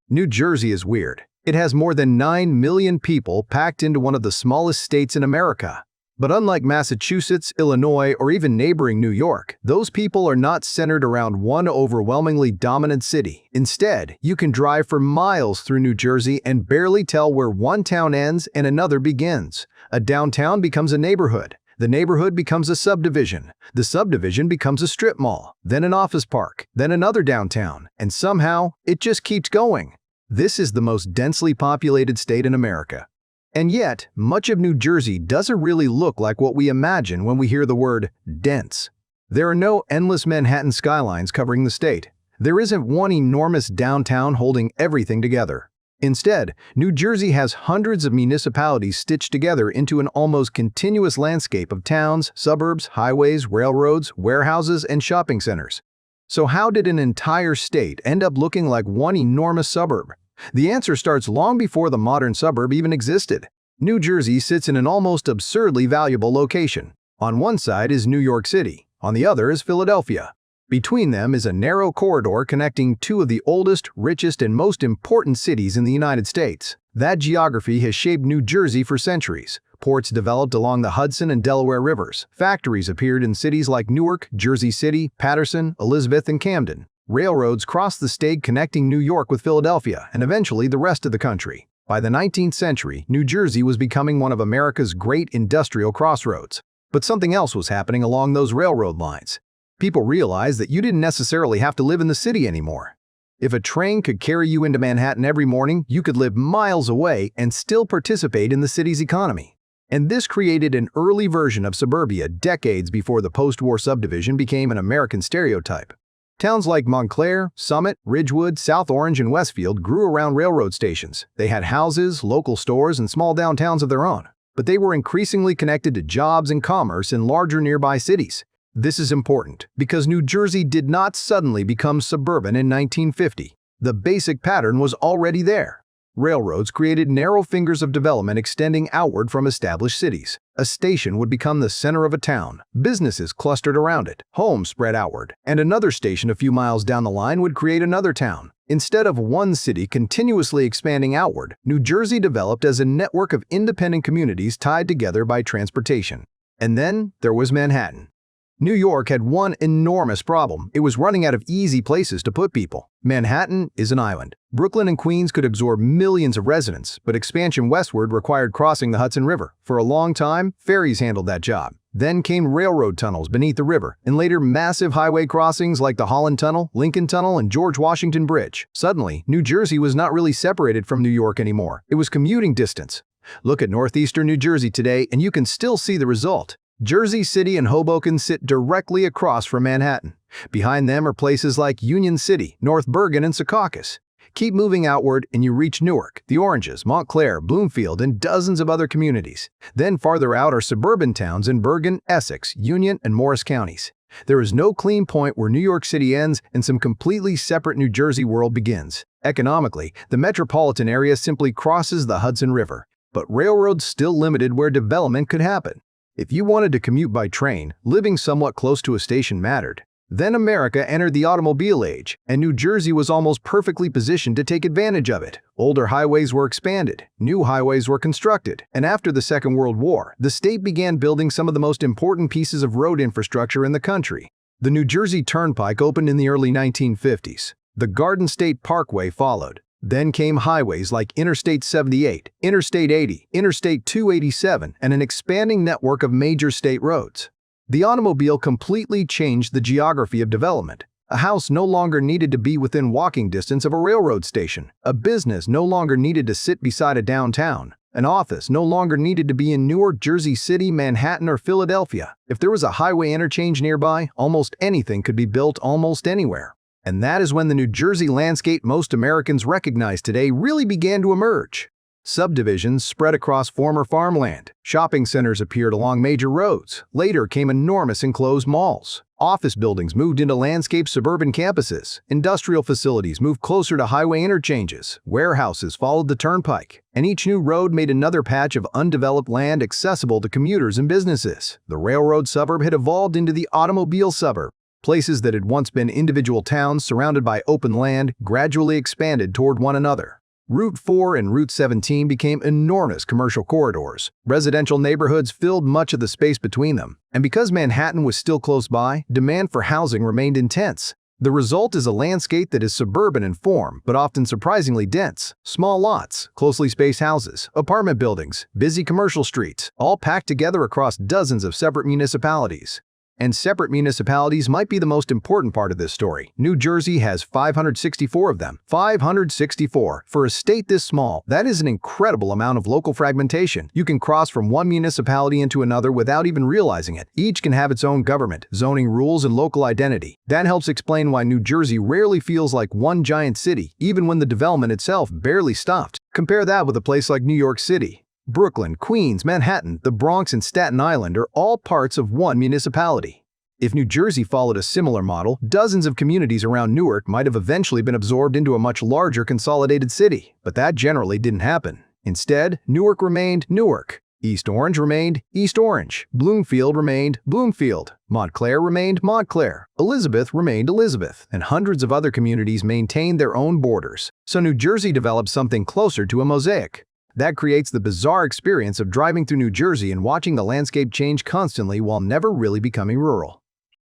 New Jersey is weird. It has more than 9 million people packed into one of the smallest states in America. But unlike Massachusetts, Illinois, or even neighboring New York, those people are not centered around one overwhelmingly dominant city. Instead, you can drive for miles through New Jersey and barely tell where one town ends and another begins. A downtown becomes a neighborhood. The neighborhood becomes a subdivision. The subdivision becomes a strip mall, then an office park, then another downtown, and somehow, it just keeps going. This is the most densely populated state in America. And yet, much of New Jersey doesn't really look like what we imagine when we hear the word dense. There are no endless Manhattan skylines covering the state. There isn't one enormous downtown holding everything together. Instead, New Jersey has hundreds of municipalities stitched together into an almost continuous landscape of towns, suburbs, highways, railroads, warehouses, and shopping centers. So how did an entire state end up looking like one enormous suburb? The answer starts long before the modern suburb even existed. New Jersey sits in an almost absurdly valuable location. On one side is New York City, on the other is Philadelphia. Between them is a narrow corridor connecting two of the oldest, richest, and most important cities in the United States. That geography has shaped New Jersey for centuries. Ports developed along the Hudson and Delaware rivers. Factories appeared in cities like Newark, Jersey City, Paterson, Elizabeth, and Camden. Railroads crossed the state connecting New York with Philadelphia and eventually the rest of the country. By the 19th century, New Jersey was becoming one of America's great industrial crossroads. But something else was happening along those railroad lines. People realized that you didn't necessarily have to live in the city anymore. If a train could carry you into Manhattan every morning, you could live miles away and still participate in the city's economy. And this created an early version of suburbia decades before the post-war subdivision became an American stereotype. Towns like Montclair, Summit, Ridgewood, South Orange, and Westfield grew around railroad stations. They had houses, local stores, and small downtowns of their own. But they were increasingly connected to jobs and commerce in larger nearby cities. This is important because New Jersey did not suddenly become suburban in 1950. The basic pattern was already there. Railroads created narrow fingers of development extending outward from established cities. A station would become the center of a town. Businesses clustered around it. Homes spread outward. And another station a few miles down the line would create another town. Instead of one city continuously expanding outward, New Jersey developed as a network of independent communities tied together by transportation. And then there was Manhattan. New York had one enormous problem. It was running out of easy places to put people. Manhattan is an island. Brooklyn and Queens could absorb millions of residents, but expansion westward required crossing the Hudson River. For a long time, ferries handled that job. Then came railroad tunnels beneath the river, and later massive highway crossings like the Holland Tunnel, Lincoln Tunnel, and George Washington Bridge. Suddenly, New Jersey was not really separated from New York anymore. It was commuting distance. Look at northeastern New Jersey today, and you can still see the result. Jersey City and Hoboken sit directly across from Manhattan. Behind them are places like Union City, North Bergen, and Secaucus. Keep moving outward and you reach Newark, the Oranges, Montclair, Bloomfield, and dozens of other communities. Then farther out are suburban towns in Bergen, Essex, Union, and Morris counties. There is no clean point where New York City ends and some completely separate New Jersey world begins. Economically, the metropolitan area simply crosses the Hudson River, but railroads still limited where development could happen. If you wanted to commute by train, living somewhat close to a station mattered. Then America entered the automobile age, and New Jersey was almost perfectly positioned to take advantage of it. Older highways were expanded, new highways were constructed, and after the Second World War, the state began building some of the most important pieces of road infrastructure in the country. The New Jersey Turnpike opened in the early 1950s. The Garden State Parkway followed. Then came highways like Interstate 78, Interstate 80, Interstate 287, and an expanding network of major state roads. The automobile completely changed the geography of development. A house no longer needed to be within walking distance of a railroad station. A business no longer needed to sit beside a downtown. An office no longer needed to be in Newark, Jersey City, Manhattan, or Philadelphia. If there was a highway interchange nearby, almost anything could be built almost anywhere. And that is when the New Jersey landscape most Americans recognize today really began to emerge. Subdivisions spread across former farmland. Shopping centers appeared along major roads. Later came enormous enclosed malls. Office buildings moved into landscape suburban campuses. Industrial facilities moved closer to highway interchanges. Warehouses followed the turnpike. And each new road made another patch of undeveloped land accessible to commuters and businesses. The railroad suburb had evolved into the automobile suburb. Places that had once been individual towns surrounded by open land gradually expanded toward one another. Route 4 and Route 17 became enormous commercial corridors. Residential neighborhoods filled much of the space between them, and because Manhattan was still close by, demand for housing remained intense. The result is a landscape that is suburban in form, but often surprisingly dense. Small lots, closely spaced houses, apartment buildings, busy commercial streets, all packed together across dozens of separate municipalities. And separate municipalities might be the most important part of this story. New Jersey has 564 of them. 564! For a state this small, that is an incredible amount of local fragmentation. You can cross from one municipality into another without even realizing it. Each can have its own government, zoning rules, and local identity. That helps explain why New Jersey rarely feels like one giant city, even when the development itself barely stopped. Compare that with a place like New York City. Brooklyn, Queens, Manhattan, the Bronx, and Staten Island are all parts of one municipality. If New Jersey followed a similar model, dozens of communities around Newark might have eventually been absorbed into a much larger consolidated city, but that generally didn't happen. Instead, Newark remained Newark. East Orange remained East Orange. Bloomfield remained Bloomfield. Montclair remained Montclair. Elizabeth remained Elizabeth, and hundreds of other communities maintained their own borders. So New Jersey developed something closer to a mosaic. That creates the bizarre experience of driving through New Jersey and watching the landscape change constantly while never really becoming rural.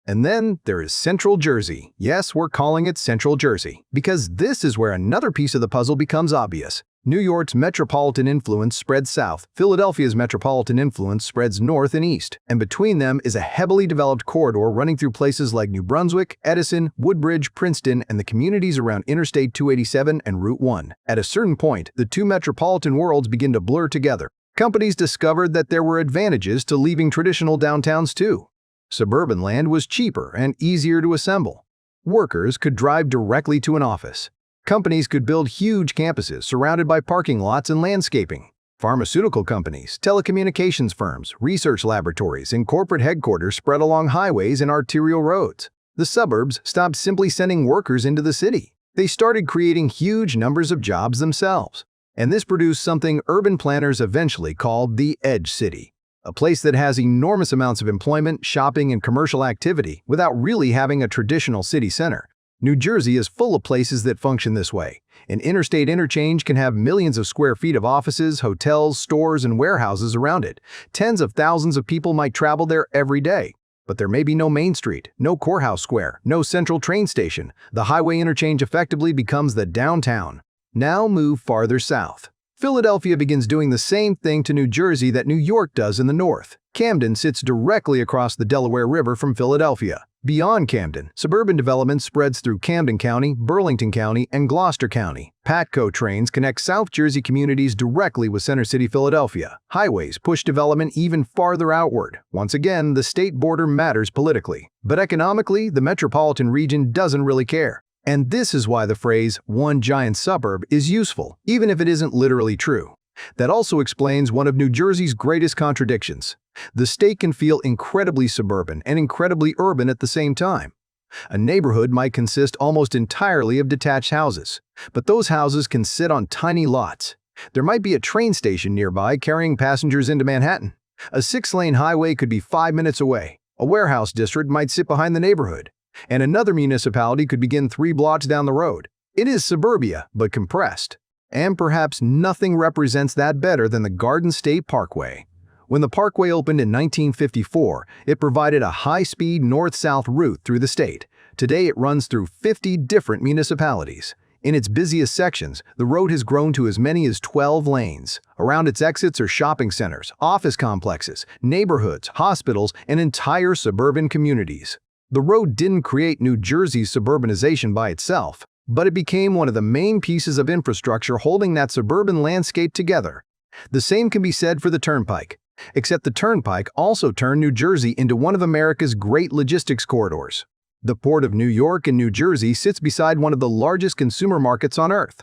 And then there is Central Jersey. Yes, we're calling it Central Jersey, because this is where another piece of the puzzle becomes obvious. New York's metropolitan influence spreads south, Philadelphia's metropolitan influence spreads north and east, and between them is a heavily developed corridor running through places like New Brunswick, Edison, Woodbridge, Princeton, and the communities around Interstate 287 and Route 1. At a certain point, the two metropolitan worlds begin to blur together. Companies discovered that there were advantages to leaving traditional downtowns too. Suburban land was cheaper and easier to assemble. Workers could drive directly to an office. Companies could build huge campuses surrounded by parking lots and landscaping. Pharmaceutical companies, telecommunications firms, research laboratories, and corporate headquarters spread along highways and arterial roads. The suburbs stopped simply sending workers into the city. They started creating huge numbers of jobs themselves. And this produced something urban planners eventually called the Edge City, a place that has enormous amounts of employment, shopping, and commercial activity without really having a traditional city center. New Jersey is full of places that function this way. An interstate interchange can have millions of square feet of offices, hotels, stores, and warehouses around it. Tens of thousands of people might travel there every day. But there may be no Main Street, no courthouse square, no central train station. The highway interchange effectively becomes the downtown. Now move farther south. Philadelphia begins doing the same thing to New Jersey that New York does in the north. Camden sits directly across the Delaware River from Philadelphia. Beyond Camden, suburban development spreads through Camden County, Burlington County, and Gloucester County. PATCO trains connect South Jersey communities directly with Center City, Philadelphia. Highways push development even farther outward. Once again, the state border matters politically. But economically, the metropolitan region doesn't really care. And this is why the phrase, "one giant suburb," is useful, even if it isn't literally true. That also explains one of New Jersey's greatest contradictions. The state can feel incredibly suburban and incredibly urban at the same time. A neighborhood might consist almost entirely of detached houses, but those houses can sit on tiny lots. There might be a train station nearby carrying passengers into Manhattan. A 6-lane highway could be 5 minutes away. A warehouse district might sit behind the neighborhood, and another municipality could begin 3 blocks down the road. It is suburbia, but compressed. And perhaps nothing represents that better than the Garden State Parkway. When the Parkway opened in 1954, it provided a high-speed north-south route through the state. Today it runs through 50 different municipalities. In its busiest sections, the road has grown to as many as 12 lanes. Around its exits are shopping centers, office complexes, neighborhoods, hospitals, and entire suburban communities. The road didn't create New Jersey's suburbanization by itself, but it became one of the main pieces of infrastructure holding that suburban landscape together. The same can be said for the Turnpike, except the Turnpike also turned New Jersey into one of America's great logistics corridors. The Port of New York in New Jersey sits beside one of the largest consumer markets on Earth.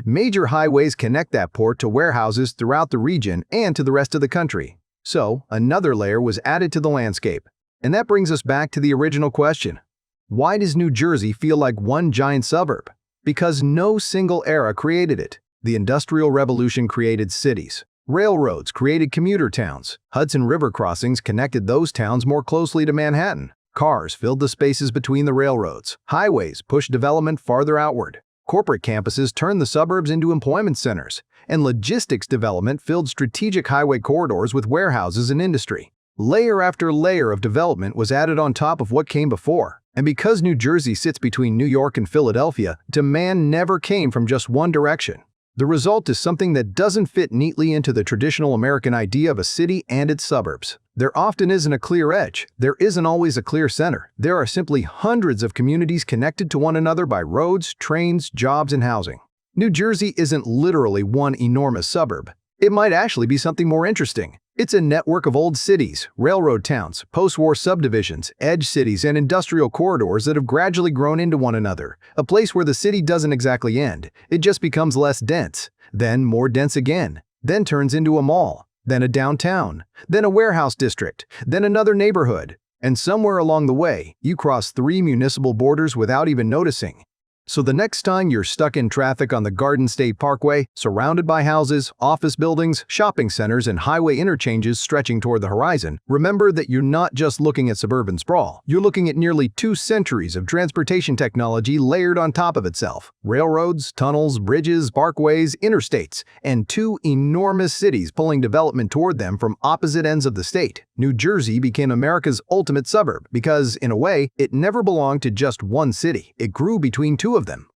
Major highways connect that port to warehouses throughout the region and to the rest of the country. So, another layer was added to the landscape. And that brings us back to the original question. Why does New Jersey feel like one giant suburb? Because no single era created it. The Industrial Revolution created cities. Railroads created commuter towns. Hudson River crossings connected those towns more closely to Manhattan. Cars filled the spaces between the railroads. Highways pushed development farther outward. Corporate campuses turned the suburbs into employment centers. And logistics development filled strategic highway corridors with warehouses and industry. Layer after layer of development was added on top of what came before. And because New Jersey sits between New York and Philadelphia, demand never came from just one direction. The result is something that doesn't fit neatly into the traditional American idea of a city and its suburbs. There often isn't a clear edge. There isn't always a clear center. There are simply hundreds of communities connected to one another by roads, trains, jobs, and housing. New Jersey isn't literally one enormous suburb. It might actually be something more interesting. It's a network of old cities, railroad towns, post-war subdivisions, edge cities, and industrial corridors that have gradually grown into one another. A place where the city doesn't exactly end. It just becomes less dense, then more dense again, then turns into a mall, then a downtown, then a warehouse district, then another neighborhood. And somewhere along the way, you cross 3 municipal borders without even noticing. So the next time you're stuck in traffic on the Garden State Parkway, surrounded by houses, office buildings, shopping centers, and highway interchanges stretching toward the horizon, remember that you're not just looking at suburban sprawl. You're looking at nearly 2 centuries of transportation technology layered on top of itself. Railroads, tunnels, bridges, parkways, interstates, and 2 enormous cities pulling development toward them from opposite ends of the state. New Jersey became America's ultimate suburb because, in a way, it never belonged to just one city. It grew between 2 of them.